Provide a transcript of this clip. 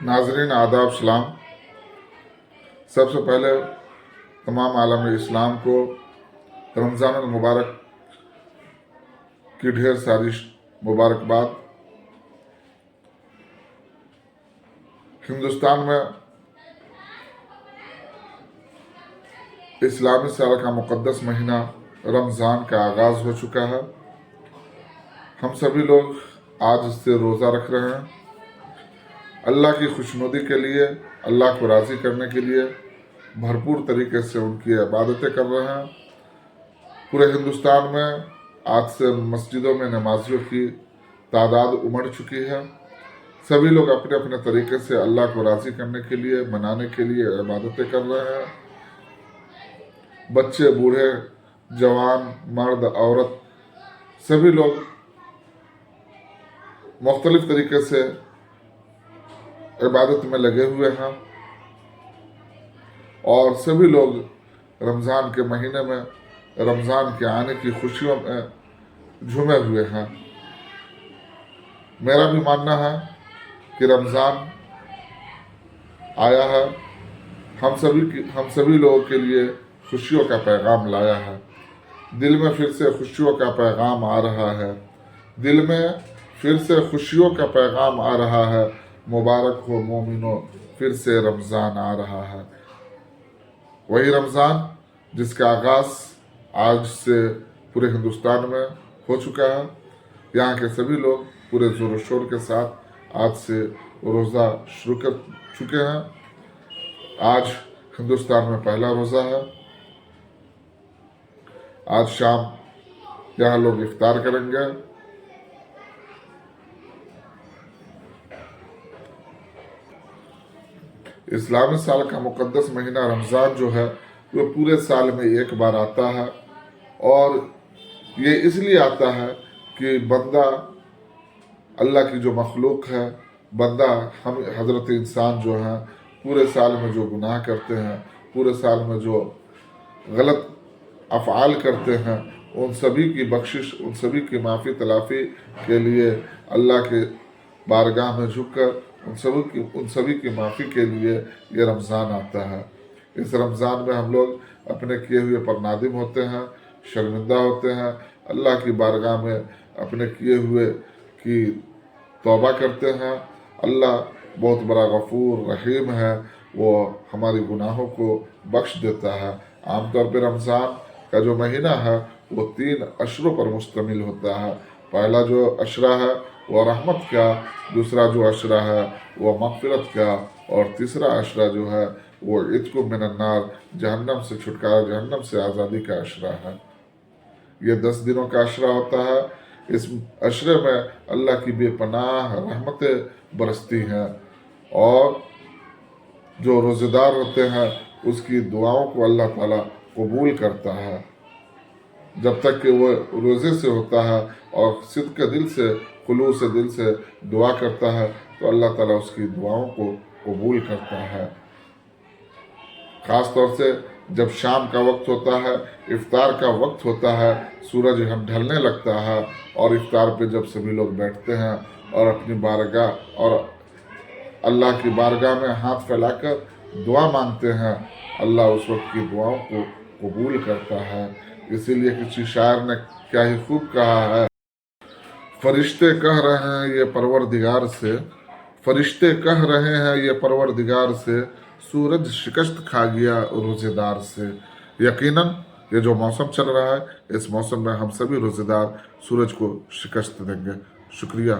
नाजरीन आदाब सलाम। सबसे पहले तमाम आलम इस्लाम को रमज़ान मुबारक की ढेर सारी मुबारकबाद। हिंदुस्तान में इस्लामी साल का मुक़द्दस महीना रमज़ान का आगाज़ हो चुका है। हम सभी लोग आज से रोज़ा रख रहे हैं। अल्लाह की खुशनुदी के लिए, अल्लाह को राज़ी करने के लिए भरपूर तरीके से उनकी इबादतें कर रहे हैं। पूरे हिंदुस्तान में आज से मस्जिदों में नमाजियों की तादाद उमड़ चुकी है। सभी लोग अपने अपने तरीके से अल्लाह को राज़ी करने के लिए, मनाने के लिए इबादतें कर रहे हैं। बच्चे, बूढ़े, जवान, मर्द, औरत सभी लोग मुख्तलिफ तरीके से इबादत में लगे हुए हैं और सभी लोग रमज़ान के महीने में रमज़ान के आने की खुशियों में झूमे हुए हैं। मेरा भी मानना है कि रमज़ान आया है, हम सभी लोगों के लिए खुशियों का पैगाम लाया है। दिल में फिर से खुशियों का पैगाम आ रहा है। दिल में फिर से खुशियों का पैगाम आ रहा है। मुबारक हो मोमिनो, फिर से रमज़ान आ रहा है। वही रमज़ान जिसका आगाज़ आज से पूरे हिंदुस्तान में हो चुका है। यहाँ के सभी लोग पूरे ज़ोर शोर के साथ आज से रोज़ा शुरू कर चुके हैं। आज हिंदुस्तान में पहला रोज़ा है। आज शाम यहाँ लोग इफ्तार करेंगे। इस्लामी साल का मुक़द्दस महीना रमज़ान जो है वो पूरे साल में एक बार आता है और ये इसलिए आता है कि बंदा, अल्लाह की जो मखलूक है, बंदा, हम हज़रत इंसान जो हैं, पूरे साल में जो गुनाह करते हैं, पूरे साल में जो गलत अफ़आल करते हैं, उन सभी की बख्शिश, उन सभी की माफ़ी तलाफ़ी के लिए अल्लाह के बारगाह में झुककर उन सभी की माफ़ी के लिए ये रमज़ान आता है। इस रमज़ान में हम लोग अपने किए हुए पर नादिम होते हैं, शर्मिंदा होते हैं, अल्लाह की बारगाह में अपने किए हुए की तौबा करते हैं। अल्लाह बहुत बड़ा गफूर रहीम है, वो हमारी गुनाहों को बख्श देता है। आमतौर पर रमज़ान का जो महीना है वो 3 अशरों पर मुश्तमिल होता है। पहला जो अशरा है वो रहमत का, दूसरा जो अशरा है वो मग़फ़िरत का, और तीसरा अशरा जो है वो इत्क़ु मिनन्नार, जहन्नम से छुटकारा, जहन्नम से आज़ादी का अशरा है। ये 10 दिनों का अशरा होता है। इस अशरे में अल्लाह की बेपनाह रहमतें बरसती हैं और जो रोज़ेदार होते हैं उसकी दुआओं को अल्लाह ताला कबूल करता है। जब तक कि वो रोज़े से होता है और सिद्क़ के दिल से, खुलूस से दिल से दुआ करता है तो अल्लाह ताला उसकी दुआओं को कबूल करता है। ख़ास तौर से जब शाम का वक्त होता है, इफ्तार का वक्त होता है, सूरज ढलने लगता है और इफ्तार पे जब सभी लोग बैठते हैं और अपनी बारगाह और अल्लाह की बारगाह में हाथ फैलाकर दुआ मांगते हैं, अल्लाह उस वक्त की दुआओं को कबूल करता है। इसीलिए किसी शायर ने क्या ही खूब कहा है, फरिश्ते कह रहे हैं ये परवरदिगार से, फरिश्ते कह रहे हैं ये परवरदिगार से, सूरज शिकस्त खा गया रोज़ेदार से। यकीनन ये जो मौसम चल रहा है, इस मौसम में हम सभी रोज़ेदार सूरज को शिकस्त देंगे। शुक्रिया।